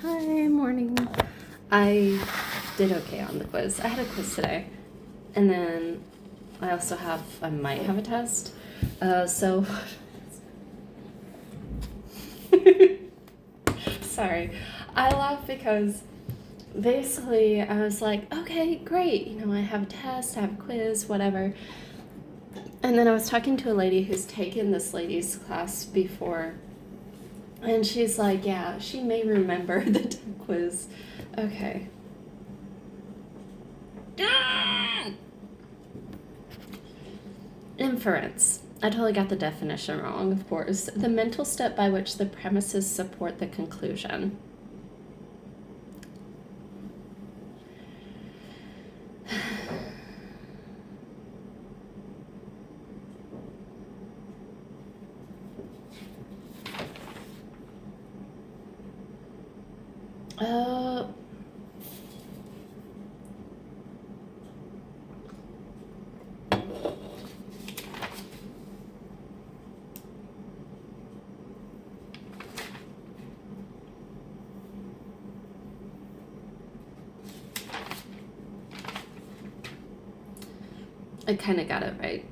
Hi, morning. I did okay on the quiz. I had a quiz today, and then I might have a test. So, sorry. I laugh because basically I was like, okay, great. I have a test, I have a quiz, whatever. And then I was talking to a lady who's taken this lady's class before. And she's like, yeah, she may remember the quiz. Okay. Inference. I totally got the definition wrong, of course. The mental step by which the premises support the conclusion. Uh, I kind of got it right.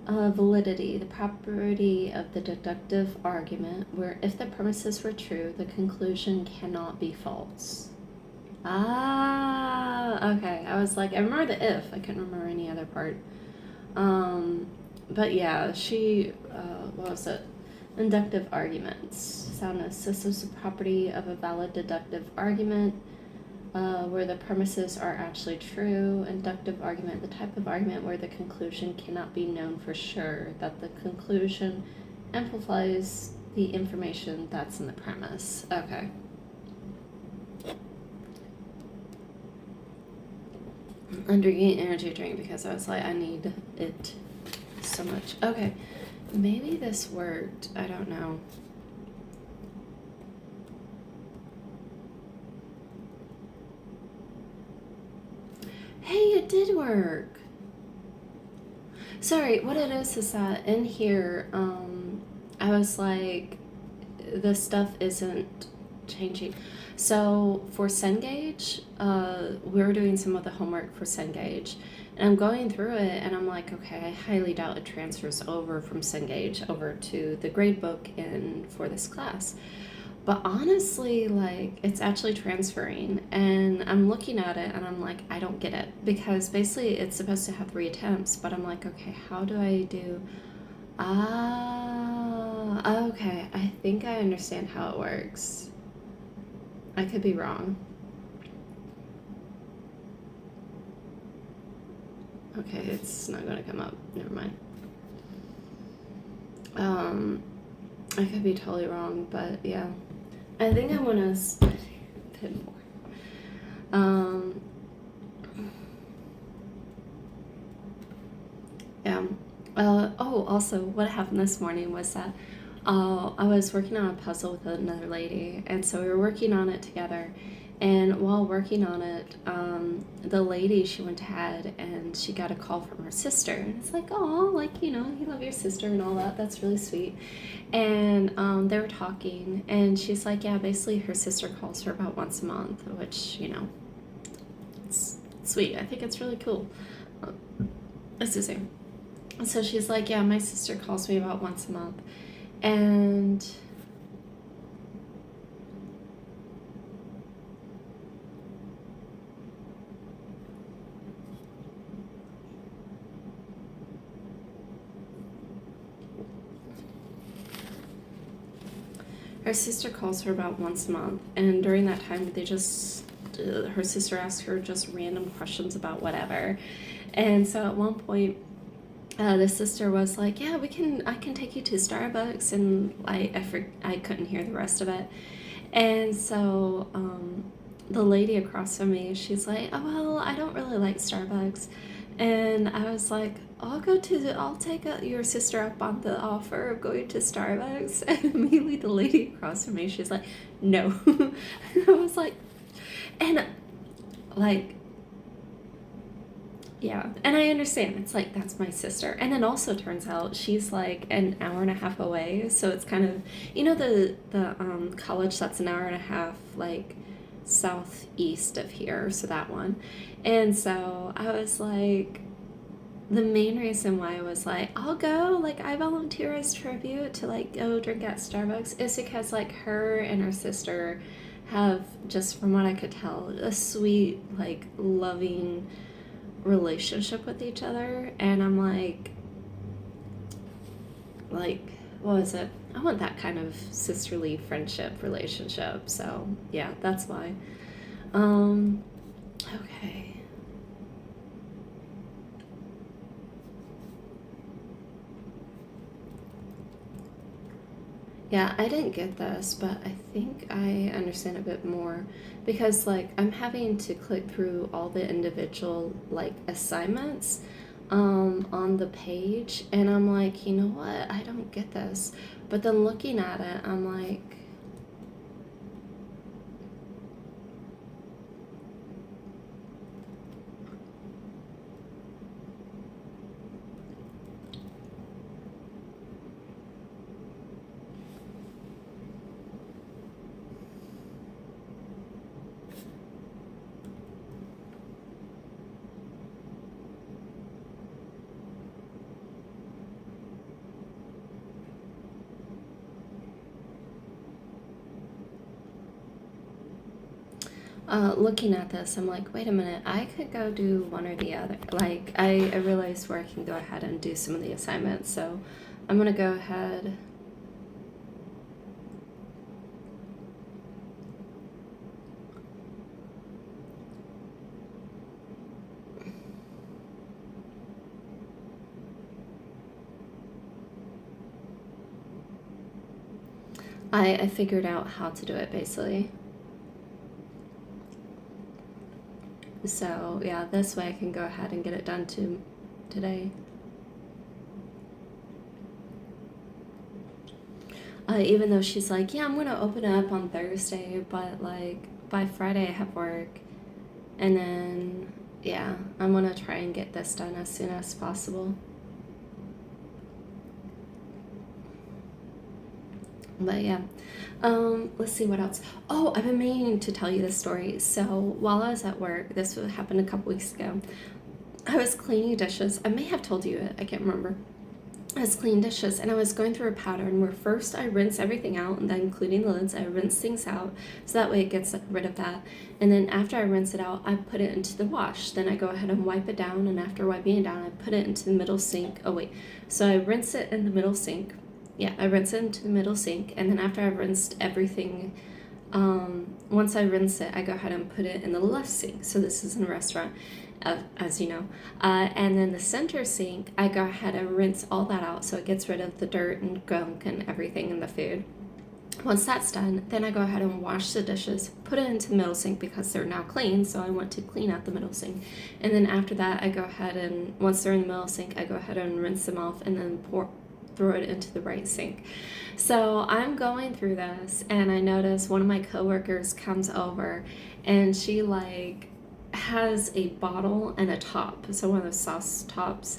Validity, the property of the deductive argument, where if the premises were true, the conclusion cannot be false. Okay. I was like, I remember the if. I couldn't remember any other part. But yeah, what was it? Inductive arguments. Soundness. This is the property of a valid deductive argument. Where the premises are actually true. Inductive argument, the type of argument where the conclusion cannot be known for sure, that the conclusion amplifies the information that's in the premise. Okay. I'm drinking energy drink because I was like, I need it so much. Okay. Maybe this worked. I don't know. Hey, it did work. Sorry, what it is that in here, I was like, the stuff isn't changing. So for Cengage, we were doing some of the homework for Cengage, and I'm going through it, and I'm like, okay, I highly doubt it transfers over from Cengage over to the gradebook for this class. But honestly, like, it's actually transferring, and I'm looking at it, and I'm like, I don't get it, because basically it's supposed to have 3 attempts, but I'm like, okay, how do I do? Okay, I think I understand how it works. I could be wrong. Okay, it's not going to come up. Never mind. I could be totally wrong, but yeah. I think I want to study a bit more. Yeah. Also, what happened this morning was that I was working on a puzzle with another lady, and so we were working on it together. And while working on it, the lady, she went ahead and she got a call from her sister. And it's like, oh, like, you love your sister and all that. That's really sweet. And they were talking, and she's like, yeah, basically her sister calls her about once a month, which, it's sweet. I think it's really cool. It's the same. So she's like, yeah, my sister calls me about once a month. And her sister calls her about once a month, and during that time her sister asks her just random questions about whatever. And so at one point, the sister was like, yeah, I can take you to Starbucks, and I couldn't hear the rest of it. And so the lady across from me, she's like, oh, well, I don't really like Starbucks. And I was like, I'll take your sister up on the offer of going to Starbucks. And immediately the lady across from me, she's like, no. I was like, and like, Yeah, and I understand. It's like that's my sister, and it also turns out she's like an hour and a half away. So it's kind of, the college that's an hour and a half like southeast of here. So that one, and so I was like, the main reason why I was like, I'll go, like I volunteer as tribute to like go drink at Starbucks is because like her and her sister have, just from what I could tell, a sweet like loving relationship with each other, and I'm like what was it, I want that kind of sisterly friendship relationship. So yeah, that's why. um okay. Yeah, I didn't get this, but I think I understand a bit more because like I'm having to click through all the individual like assignments on the page, and I'm like, you know what? I don't get this. But then looking at it, I'm like, looking at this, I'm like, wait a minute, I could go do one or the other. Like, I realized where I can go ahead and do some of the assignments. So I'm going to go ahead. I figured out how to do it basically. So yeah, this way I can go ahead and get it done today. Even though she's like, yeah, I'm gonna open it up on Thursday, but like by Friday I have work, and then yeah, I'm gonna try and get this done as soon as possible. But yeah, let's see what else. Oh, I've been meaning to tell you this story. So while I was at work, this happened a couple weeks ago. I was cleaning dishes. I may have told you it. I can't remember. I was cleaning dishes, and I was going through a pattern where first I rinse everything out, and then including the lids, I rinse things out so that way it gets rid of that. And then after I rinse it out, I put it into the wash. Then I go ahead and wipe it down, and after wiping it down, I put it into the middle sink. Oh wait, so I rinse it in the middle sink. Yeah, I rinse it into the middle sink, and then after I've rinsed everything, once I rinse it, I go ahead and put it in the left sink. So this is in a restaurant, as you know. And then the center sink, I go ahead and rinse all that out so it gets rid of the dirt and gunk and everything in the food. Once that's done, then I go ahead and wash the dishes, put it into the middle sink because they're now clean, so I want to clean out the middle sink. And then after that, I go ahead and, once they're in the middle sink, I go ahead and rinse them off and then throw it into the right sink. So I'm going through this, and I notice one of my coworkers comes over, and she like has a bottle and a top, so one of those sauce tops.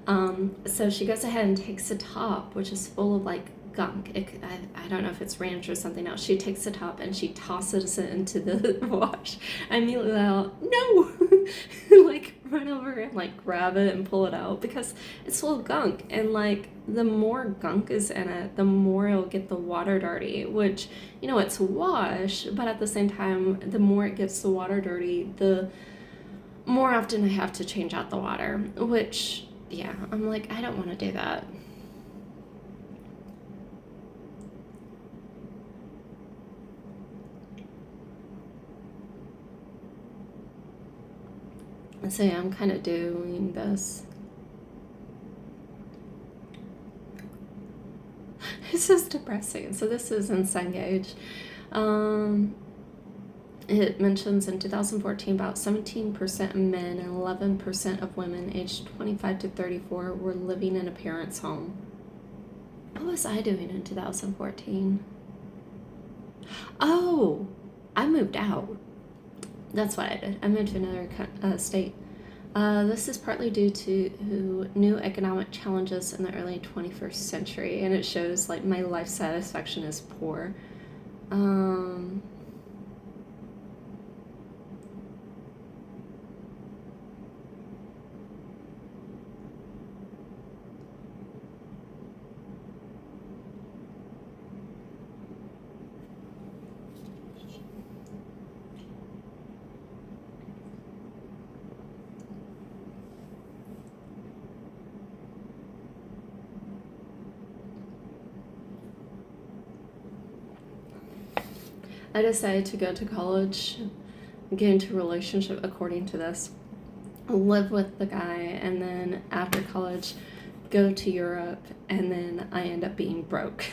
So she goes ahead and takes the top, which is full of like gunk. I don't know if it's ranch or something else. She takes the top and she tosses it into the wash. I immediately out, no, like run over and like grab it and pull it out because it's full of gunk. And like the more gunk is in it, the more it'll get the water dirty, which, it's wash, but at the same time, the more it gets the water dirty, the more often I have to change out the water, which, yeah, I'm like, I don't want to do that. So yeah, I'm kind of doing this. This is depressing. So this is in Cengage. Um, it mentions in 2014 about 17% of men and 11% of women aged 25 to 34 were living in a parent's home. What was I doing in 2014? Oh, I moved out. That's what I did. I moved to another state. This is partly due to new economic challenges in the early 21st century, and it shows like my life satisfaction is poor. Um, I decided to go to college, get into a relationship according to this, live with the guy, and then after college, go to Europe, and then I end up being broke.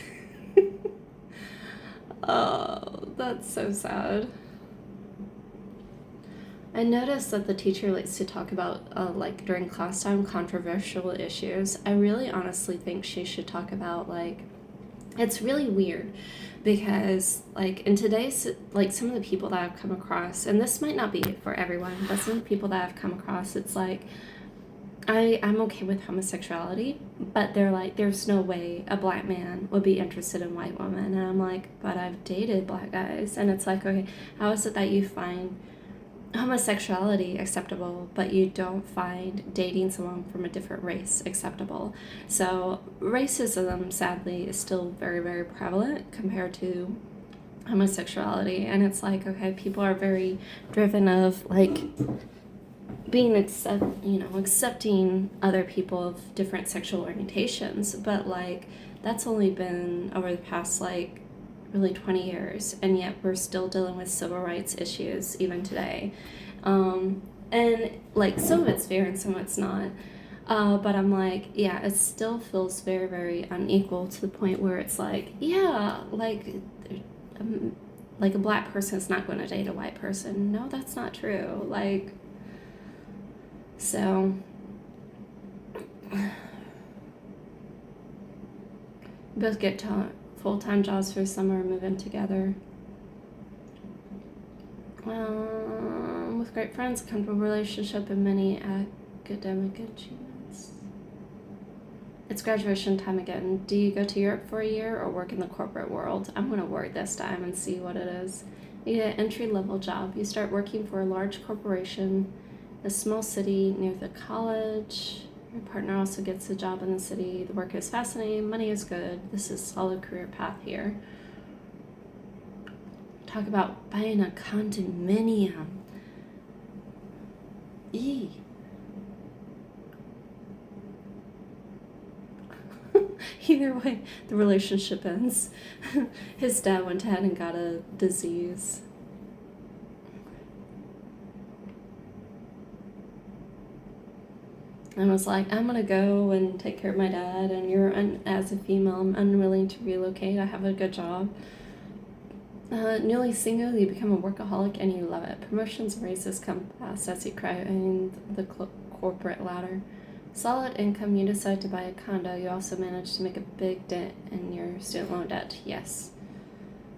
Oh, that's so sad. I noticed that the teacher likes to talk about, like during class time, controversial issues. I really honestly think she should talk about, like, it's really weird because, like, in today's, like, some of the people that I've come across, and this might not be for everyone, but some of the people that I've come across, it's like, I'm okay with homosexuality, but they're like, there's no way a black man would be interested in white women. And I'm like, but I've dated black guys. And it's like, okay, how is it that you find homosexuality acceptable, but you don't find dating someone from a different race acceptable? So racism, sadly, is still very, very prevalent compared to homosexuality. And it's like, okay, people are very driven of like being accepting other people of different sexual orientations, but like that's only been over the past like really 20 years, and yet we're still dealing with civil rights issues even today. And like some of it's fair and some of it's not. But I'm like, yeah, it still feels very, very unequal to the point where it's like, yeah, um, like a black person is not going to date a white person. No, that's not true. Like, so both get full-time jobs for summer, move in together. With great friends, comfortable relationship, and many academic achievements. It's graduation time again. Do you go to Europe for a year or work in the corporate world? I'm going to work this time and see what it is. You get an entry-level job. You start working for a large corporation, a small city near the college. Your partner also gets a job in the city. The work is fascinating. Money is good. This is a solid career path here. Talk about buying a condominium. Eee. Either way, the relationship ends. His dad went ahead and got a disease. And was like, I'm gonna go and take care of my dad, and as a female, I'm unwilling to relocate. I have a good job. Newly single, you become a workaholic and you love it. Promotions and raises come fast as you climb the corporate ladder. Solid income, you decide to buy a condo. You also manage to make a big dent in your student loan debt. Yes.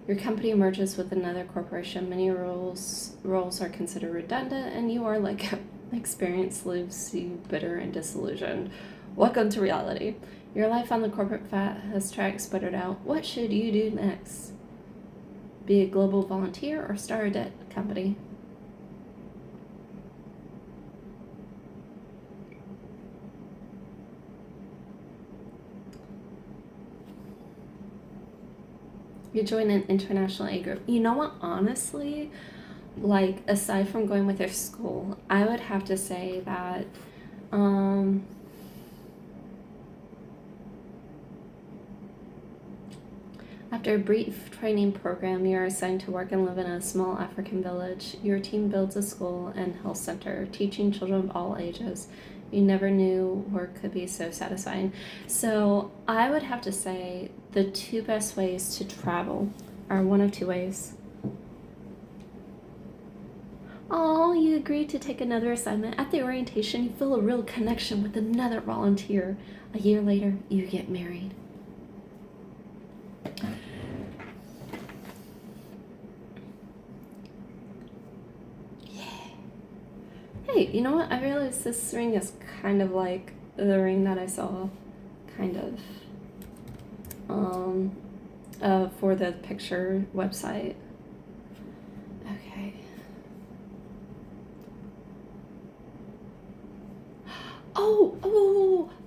Your company merges with another corporation. Many roles are considered redundant, and you are like experience leaves you bitter and disillusioned. Welcome to reality. Your life on the corporate fast track sputtered out. What should you do next? Be a global volunteer or start a debt company? You join an international A group. You know what? Honestly, like aside from going with your school, I would have to say that after a brief training program, you are assigned to work and live in a small African village. Your team builds a school and health center, teaching children of all ages. You never knew work could be so satisfying. So I would have to say the two best ways to travel are one of two ways. Oh, you agreed to take another assignment. At the orientation, you feel a real connection with another volunteer. A year later, you get married. Hey, you know what? I realized this ring is kind of like the ring that I saw, kind of, um, for the picture website. Okay.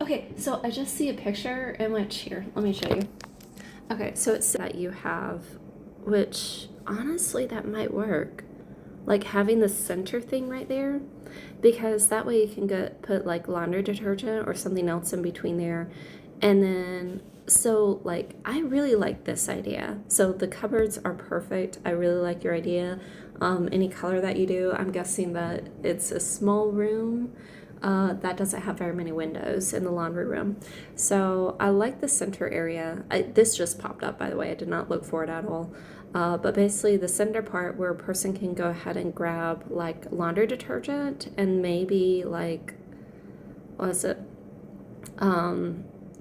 Okay. So I just see a picture in which here, let me show you. Okay, so it's that you have, which honestly that might work. Like having the center thing right there, because that way you can put like laundry detergent or something else in between there. And then so like I really like this idea. So the cupboards are perfect. I really like your idea. Any color that you do, I'm guessing that it's a small room that doesn't have very many windows in the laundry room. So I like the center area. This just popped up, by the way. I did not look for it at all. But basically, the center part where a person can go ahead and grab like laundry detergent and maybe like, what is it?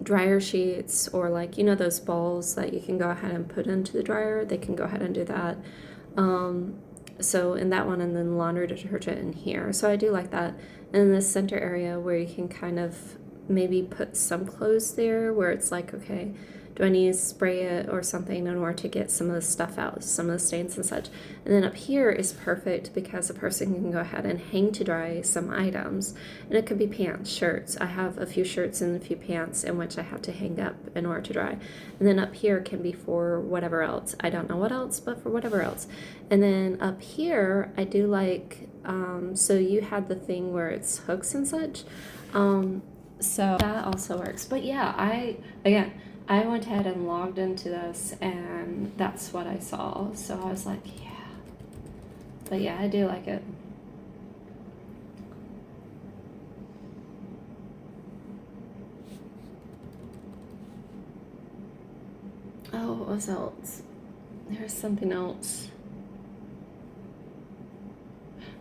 Dryer sheets, or like, you know, those balls that you can go ahead and put into the dryer. They can go ahead and do that. So in that one, and then laundry detergent in here. So I do like that. And in this center area where you can kind of maybe put some clothes there where it's like, okay, do I need to spray it or something in order to get some of the stuff out, some of the stains and such. And then up here is perfect because a person can go ahead and hang to dry some items. And it could be pants, shirts. I have a few shirts and a few pants in which I have to hang up in order to dry. And then up here can be for whatever else. I don't know what else, but for whatever else. And then up here, I do like, so you had the thing where it's hooks and such. So that also works. But yeah, I went ahead and logged into this and that's what I saw. So I was like, yeah. But yeah, I do like it. Oh, what was else? There's something else.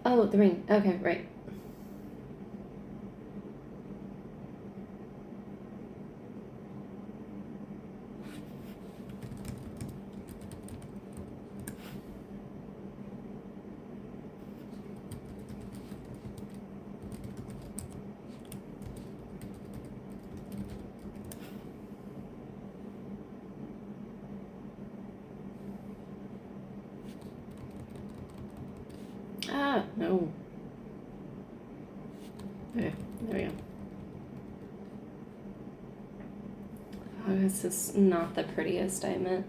Oh, the ring. Okay, right. Ah, no. Okay, there we go. Oh, this is not the prettiest, I admit.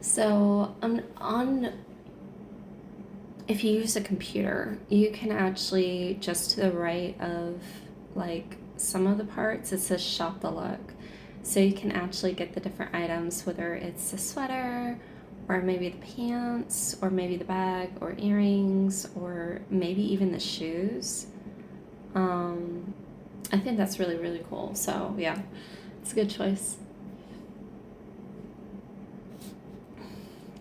So if you use a computer, you can actually, just to the right of like some of the parts, it says shop the look. So you can actually get the different items, whether it's the sweater or maybe the pants or maybe the bag or earrings or maybe even the shoes. Um, I think that's really, really cool. So yeah, it's a good choice.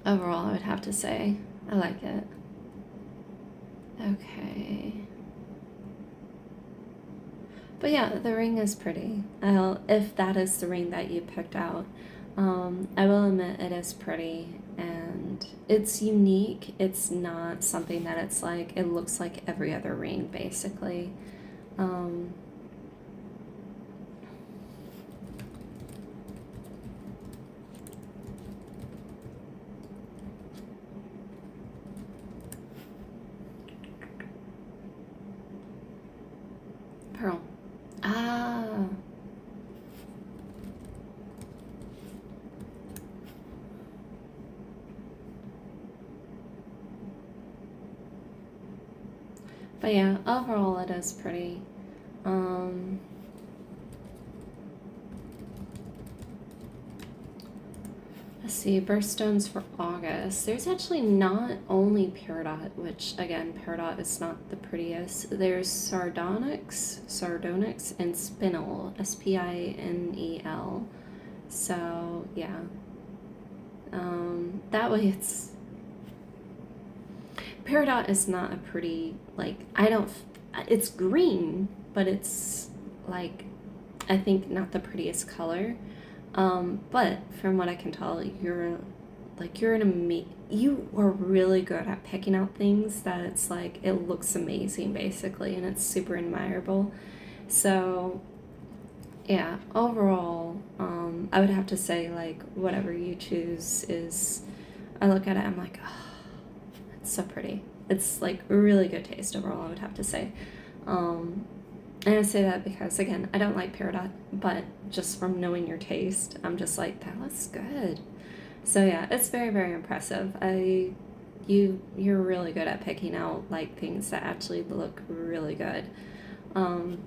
Overall, I would have to say I like it. Okay. But yeah, the ring is pretty. If that is the ring that you picked out, I will admit it is pretty and it's unique. It's not something that it's like, it looks like every other ring basically. Um, Pearl. Ah. But yeah, overall it is pretty. Um, let's see, birthstones for August. There's actually not only Peridot, which again, Peridot is not the prettiest. There's Sardonyx, and Spinel, Spinel. So yeah, that way it's peridot is not a pretty, like, I don't, it's green, but it's like, I think not the prettiest color. But from what I can tell, you're you are really good at picking out things that it's like, it looks amazing basically, and it's super admirable. So yeah, overall, I would have to say, like, whatever you choose is, I look at it, I'm like, oh, it's so pretty. It's like really good taste overall, I would have to say. Um, and I say that because, again, I don't like peridot, but just from knowing your taste, I'm just like, that looks good. So yeah, it's very, very impressive. You're really good at picking out like things that actually look really good. Um,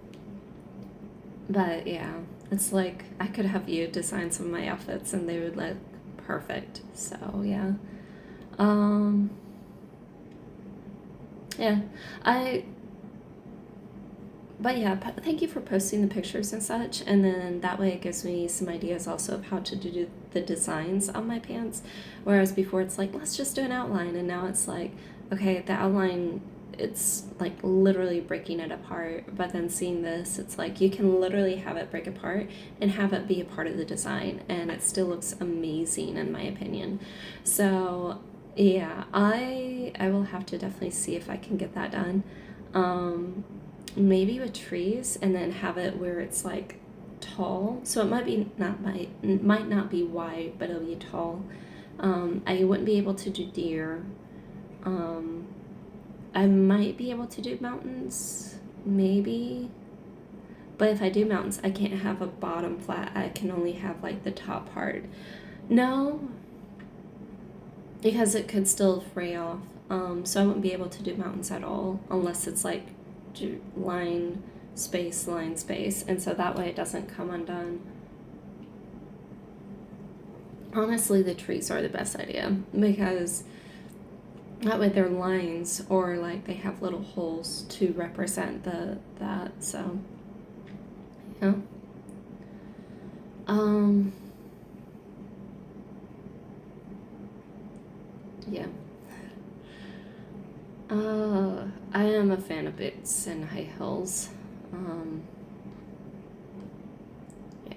but yeah, it's like I could have you design some of my outfits and they would look perfect. So yeah. Um, yeah. I but yeah, thank you for posting the pictures and such, and then that way it gives me some ideas also of how to do the designs on my pants. Whereas before it's like, let's just do an outline, and now it's like, okay, the outline, it's like literally breaking it apart. But then seeing this, it's like you can literally have it break apart and have it be a part of the design, and it still looks amazing in my opinion. So yeah, I will have to definitely see if I can get that done. Um, Maybe with trees, and then have it where it's like tall, so it might not be wide, but it'll be tall. I wouldn't be able to do deer. um, I might be able to do mountains, maybe, but if I do mountains I can't have a bottom flat, I can only have like the top part. No, because it could still fray off. So I wouldn't be able to do mountains at all unless it's like line space, and so that way it doesn't come undone. Honestly, the trees are the best idea because that way they're lines, or like they have little holes to represent the that. So yeah. Um. Yeah. I am a fan of boots and high heels. Um. Yeah.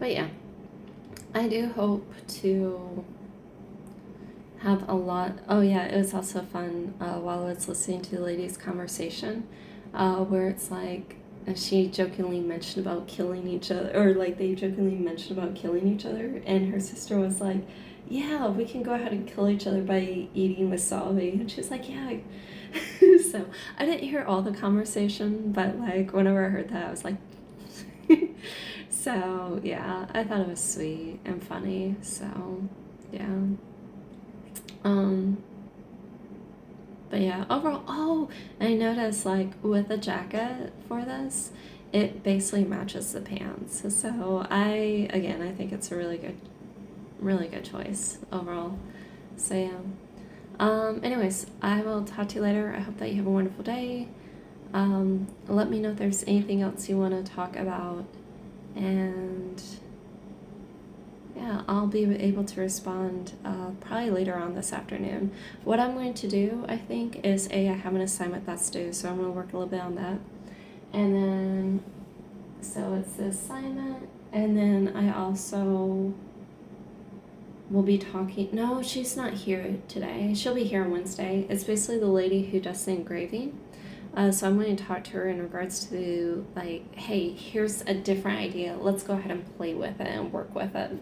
But yeah, I do hope to have a lot. Oh yeah, it was also fun while I was listening to the ladies' conversation, where it's like she jokingly mentioned about killing each other, or like they jokingly mentioned about killing each other, and her sister was like, "Yeah, we can go ahead and kill each other by eating wasabi," and she's like, "Yeah." So I didn't hear all the conversation, but like whenever I heard that, I was like. So yeah, I thought it was sweet and funny. So yeah. Um, but yeah, overall, oh, I noticed like with the jacket for this, it basically matches the pants. So I think it's a really good choice overall. So yeah. Anyways, I will talk to you later. I hope that you have a wonderful day. Let me know if there's anything else you want to talk about, and yeah, I'll be able to respond probably later on this afternoon. What I'm going to do, I think, is I have an assignment that's due, so I'm going to work a little bit on that. And then, so it's the assignment, and then I also will be talking. No, she's not here today. She'll be here on Wednesday. It's basically the lady who does the engraving. So I'm going to talk to her in regards to, like, hey, here's a different idea. Let's go ahead and play with it and work with it.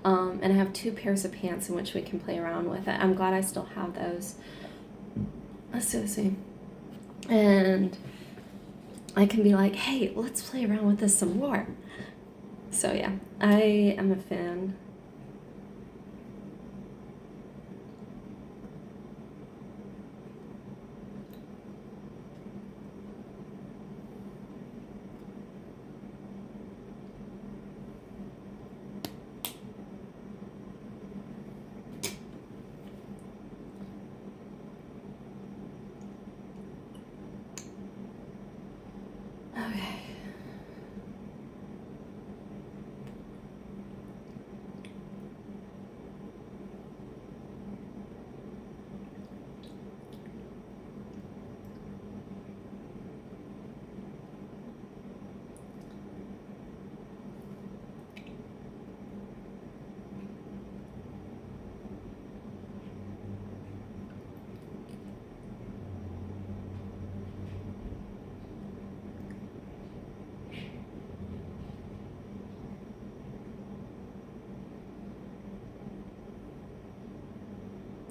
And I have 2 pairs of pants in which we can play around with it. I'm glad I still have those. Let's see. And I can be like, hey, let's play around with this some more. So yeah, I am a fan.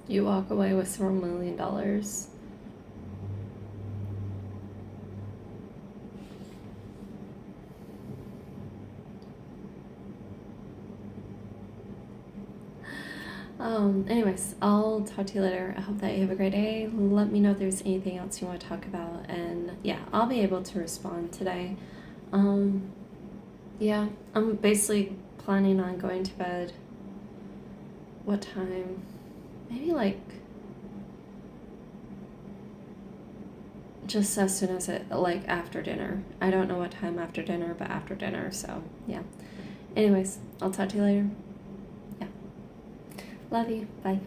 You walk away with several $1 million. Anyways, I'll talk to you later. I hope that you have a great day. Let me know if there's anything else you want to talk about. And yeah, I'll be able to respond today. Um, yeah, I'm basically planning on going to bed. What time? Maybe like just as soon as like after dinner. I don't know what time after dinner, but after dinner. So yeah. Anyways, I'll talk to you later. Yeah. Love you. Bye.